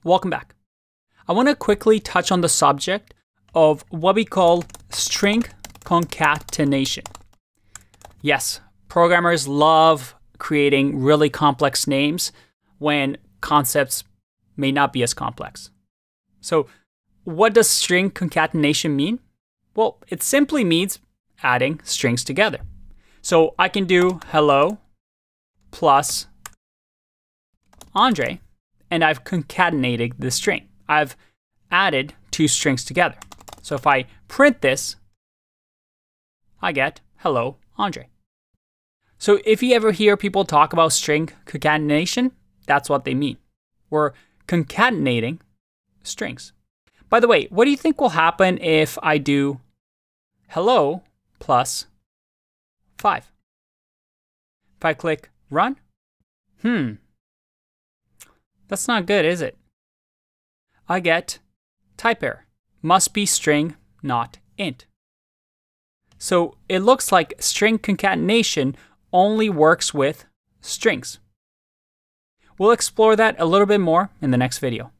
Welcome back. I want to quickly touch on the subject of what we call string concatenation. Yes, programmers love creating really complex names when concepts may not be as complex. So what does string concatenation mean? Well, it simply means adding strings together. So I can do hello plus Andre, and I've concatenated the string. I've added two strings together. So if I print this, I get hello, Andre. So if you ever hear people talk about string concatenation, that's what they mean. We're concatenating strings. By the way, what do you think will happen if I do hello plus 5? If I click run, that's not good, is it? I get type error. Must be string, not int. So it looks like string concatenation only works with strings. We'll explore that a little bit more in the next video.